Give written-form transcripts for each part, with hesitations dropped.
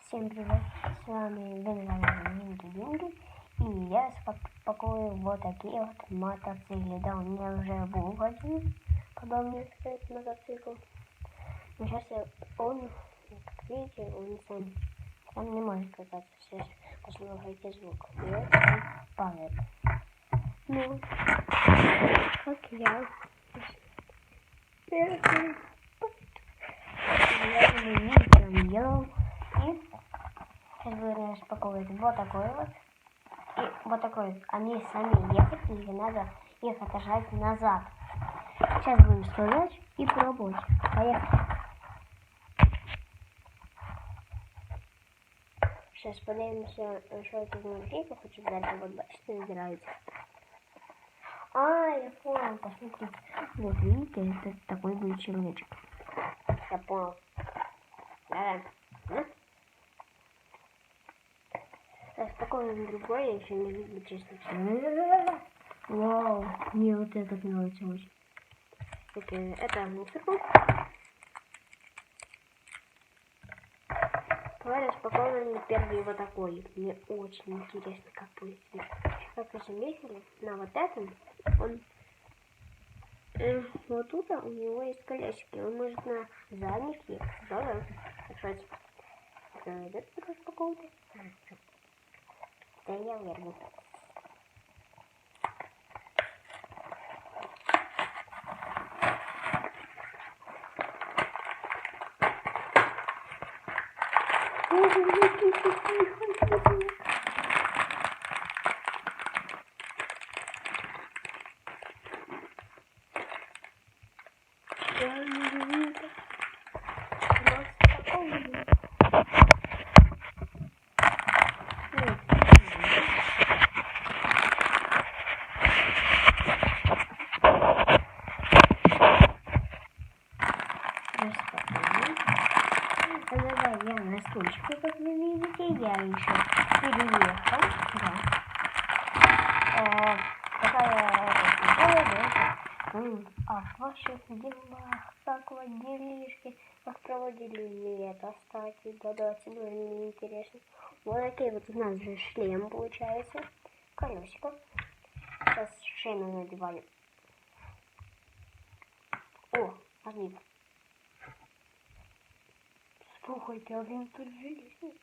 Всем привет, с вами Деньги. И я распакую вот такие вот мотоциклы. Да, у меня уже был один подобный, кстати, мотоцикл. Но сейчас он, как видите, он сам не может кататься. Сейчас послушайте звук. И вот он падает. Ну, как я его ничего не делал. И сейчас буду распаковывать вот такой вот. И вот такой вот. Они сами ехать, или надо их отожать назад. Сейчас будем складывать и пробовать. Поехали. Сейчас поднимемся, что это за наклейка, хочу дальше, вот бачите, набирается. Я понял, посмотрите. Вот видите, это такой будет человечек. Я понял. Да. Распаковываем другой, я еще не видел, честно. Вау, мне вот этот нравится очень. Это мусорку. Давай распаковываем первый вот такой. Мне очень интересно, как будет. Как вы заметили, на вот этом он вот тут у него есть колесики. Он может на задних ехать. Да. Кстати, это распаковывать. Да я верну. Я на стульчике, как вы видите, я еще переехал. Да. В ваших делах, как вот делишки, как проводили лето, кстати, да, было интересно. Вот такие вот у нас же шлем получается, колесико. Сейчас шлем надеваем. Возник. Слухайте, а він тут железный.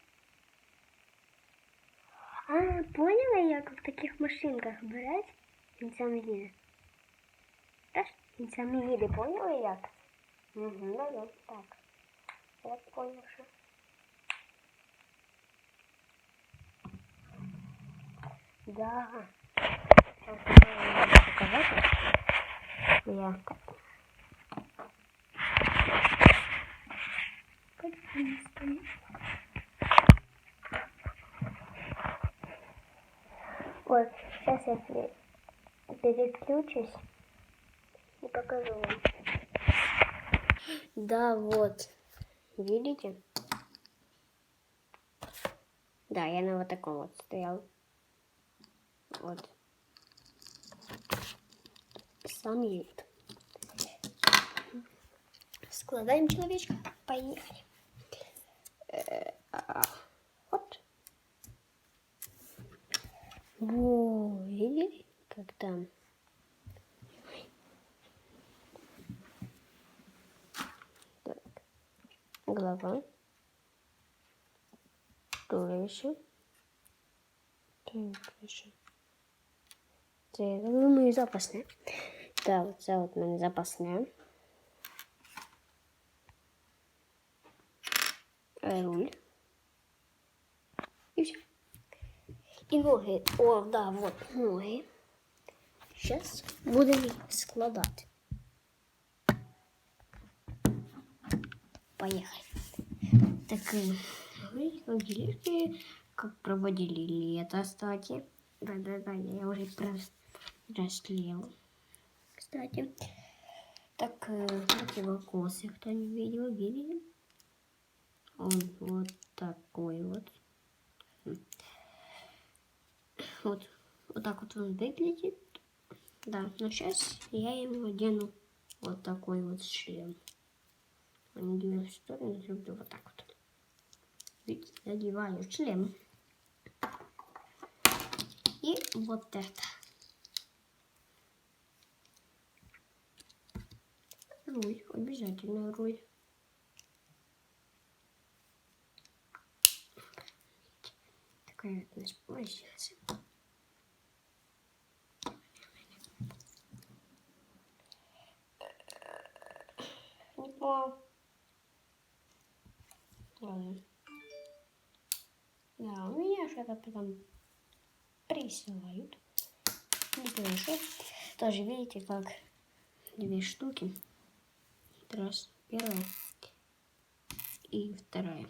Поняла я, как в таких машинках брать? Він сам їде. Він сам їде, поняла як? Да, так. Я понял, що. Да. Сейчас я показать. Я так. Вот, сейчас я переключусь и покажу вам. Да, вот. Видите? Да, я на вот таком вот стоял. Вот. Сам едет. Складаем человечка. Поехали. Вот. Во, видели, как там? Так. Голова. Туловище. Це, думаю, запасне. Так, це от мене запасне. Руль. И все. И ноги. Да, вот ноги. Сейчас будем складать. Поехали. Так, вы как делишки, как проводили лето, кстати. Да, я уже растлел. Кстати. Так, противокосы, кто не видел, видели? Он вот такой вот. Вот так вот он выглядит. Да, но сейчас я ему одену вот такой вот шлем. Они две стороны люблю вот так вот. Надеваю шлем. И вот это. Руль, обязательно руль. Такая вот у нас получается. Опа. Ладно. Да, у меня что-то потом присылают. Не пишу. Тоже видите, как две штуки. Раз, первая и вторая.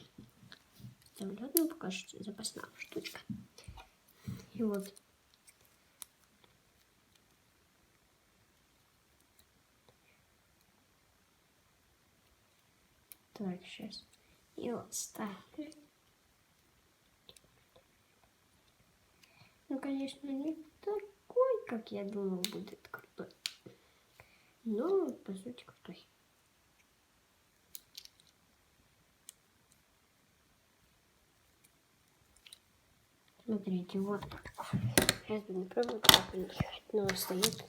Вставляю, ну, пока что запасная штучка. И вот. Так, сейчас. И вот ставлю. Ну, конечно, не такой, как я думал, будет крутой. Но, по сути, крутой. Смотрите, вот. Это не пробую, как он ехать, но стоит.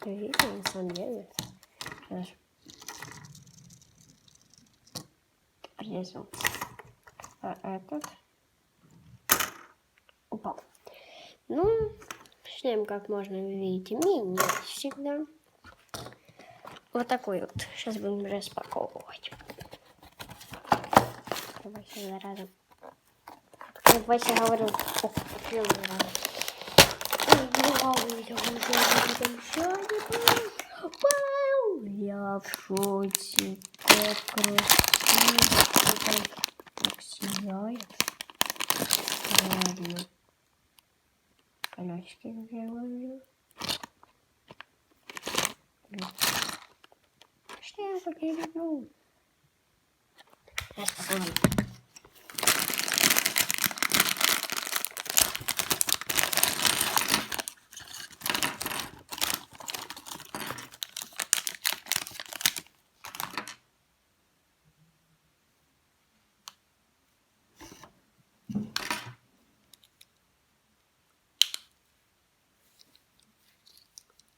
Видите, на самом деле. Сейчас. Прилезу. А этот упал. Ну, шлем, как можно видеть, мини всегда. Вот такой вот. Сейчас будем распаковывать. Давайте зараза. Как Вася говорил, я в шоке. Как красиво. Так сияет. Ладно. Колечки, как я говорю. Что я так не люблю? Распаковываем.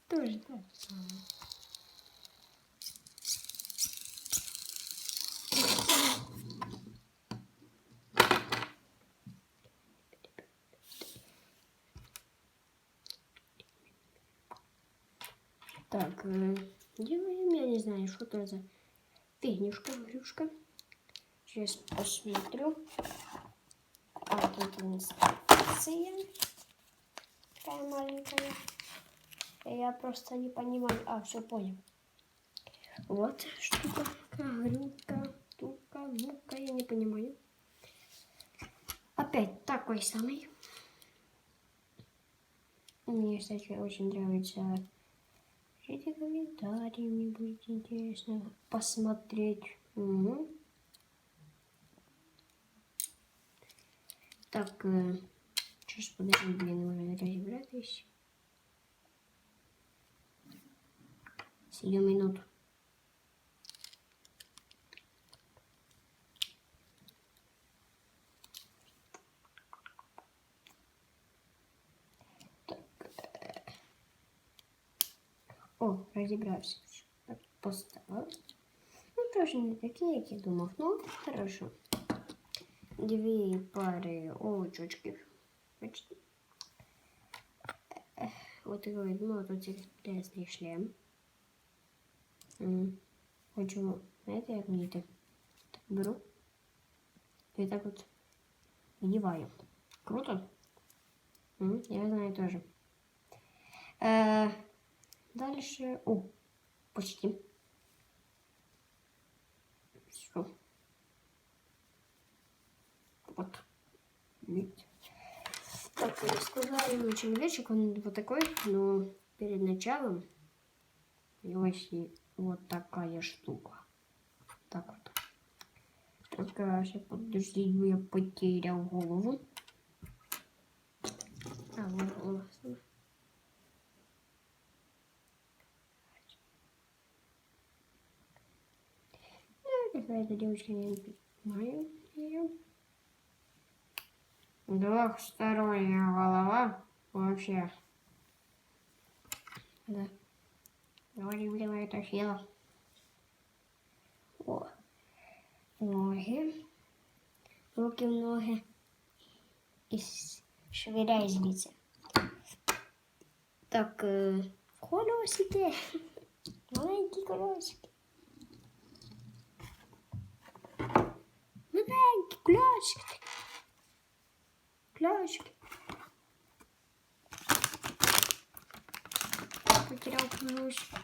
Тоже так самое. Так, делаем, я не знаю, что это за фигнюшка, врюшка. Сейчас посмотрю. А, тут инструкция. Такая маленькая. Я просто не понимаю. А, все понял. Вот штука, грюка, тука, мука, я не понимаю. Опять такой самый. Мне, кстати, очень нравится. Пишите комментарии, мне будет интересно посмотреть. Угу. Так, сейчас подожди, блин, уже разобрались. 7 минут. О, разобрался. Так, поставил. Ну, тоже не такие, как я думал. Ну, хорошо. 2 пары очечков. Почти. Вот такой, ну, вот интересный шлем. Хочу, знаете, я мне так беру. И так вот надеваю. Круто? Я знаю тоже. Дальше... О, почти. Все. Вот. Видите? Так, сказали, мой человечек, он вот такой, но перед началом у него есть вот такая штука. Так вот. Так, сейчас подожди, я потерял голову. А, вот голос. эта девочка не понимаю ее. Двухсторонняя голова вообще. Да. Вроде бы это сила. О. Ноги. Руки в ноги. І швиряй звідси. Так, колесики. Маленькі колесики. Маленькі колесики. Колесики. Потерял колесики.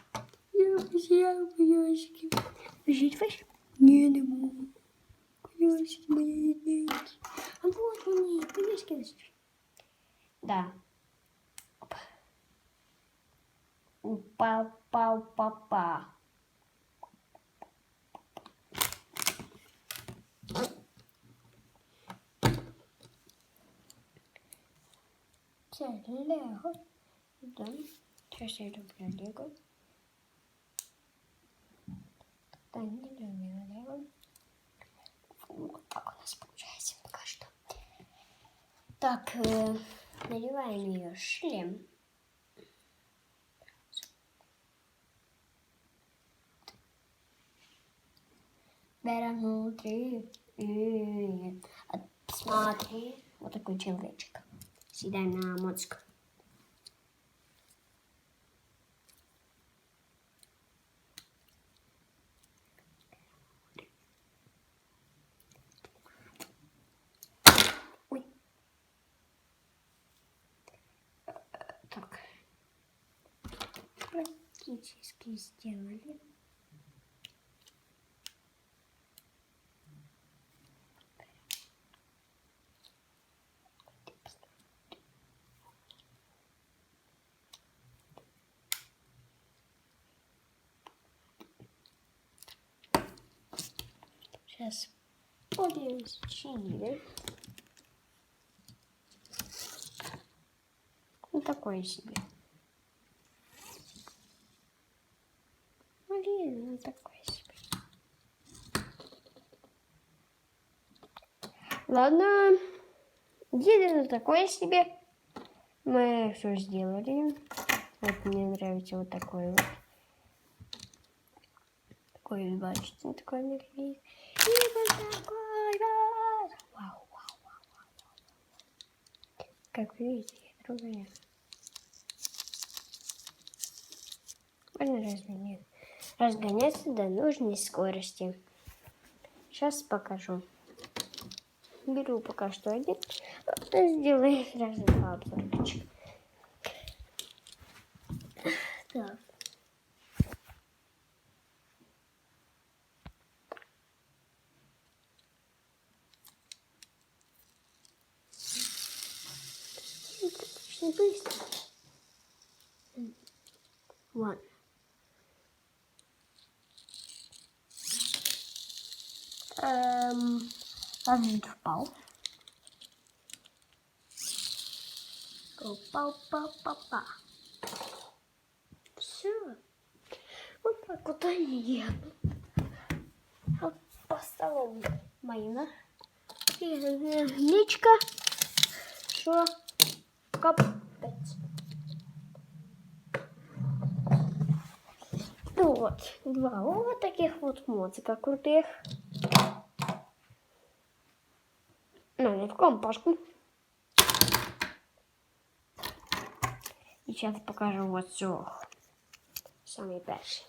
Я потерял колесики. Жить ваш? Не могу. Колесики мои рідненькі. А вот вони, колесики лежать. Да. Упал-пал-папа. Це Лего. Да. Сейчас я люблю Лего. Да, не люблю Лего. Вот так у нас получается пока что. Так, надеваем ее шлем. Берем внутри и смотри, вот такой человечек. Сідаємо на мозг. Ой. Так. Практически сделали. Сейчас подивимось, чи ні. Ну, такое себе. Блин, ну такое себе. Ладно, едем такое себе. Мы все сделали. Вот мне нравится вот такой вот. Такой, бачите, такой мягкий. И вот такой вот. Вау, вау, вау, вау. Как видите, другая. Можно разгоняться до нужной скорости. Сейчас покажу. Беру пока что один. Сделаю сразу два обзорчика. Так. Очень быстро. Ладно. Один впал. Па-па-па-па-па. Все. Вот так вот они едут. Вот по столу моина. Ничка. Что? Капец. Вот. Два вот таких вот мотика крутых. Ну, не в компашку. И сейчас покажу вот цього. Самый перший.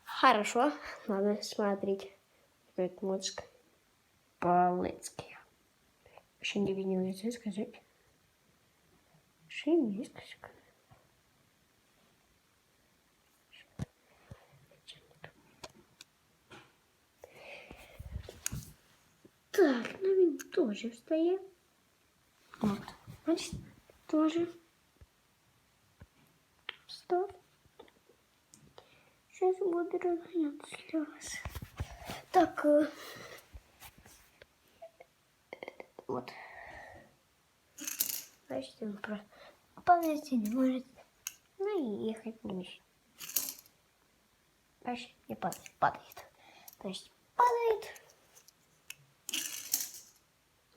Хорошо, надо смотреть. Этот мозг по-лыцки. Еще не видел лица сказать. Шиниска. Так, ну він тоже встає. Вот. Значит, тоже встав. Сейчас буду разгоняться для вас. Так, вот. Значит, он просто полностью не может. Ну и ехать не может. Значит, не падает, падает. То есть падает.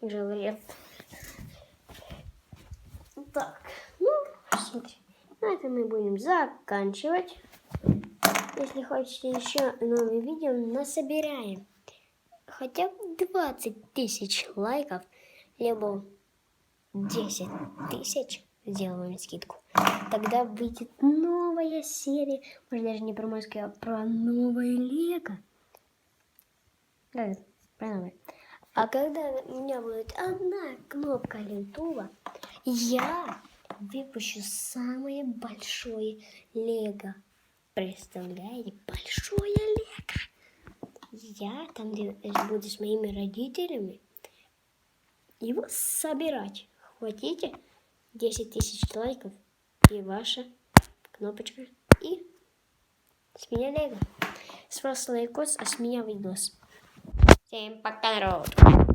Говорит. Так, ну, смотри. На этом мы будем заканчивать. Если хотите еще новые видео, насобираем хотя бы 20 тысяч лайков, либо 10 тысяч, сделаем скидку. Тогда выйдет новая серия, может даже не про Москву, а про новое Лего. Да, про новое. А когда у меня будет одна кнопка Ютуба, я выпущу самое большое Лего. Представляете, большое Лего. Я там буду с моими родителями его собирать. Хотите 10 тысяч лайков и ваша кнопочка. И с меня Лего. С вас лайкос, а с меня видос. Всем пока, народ.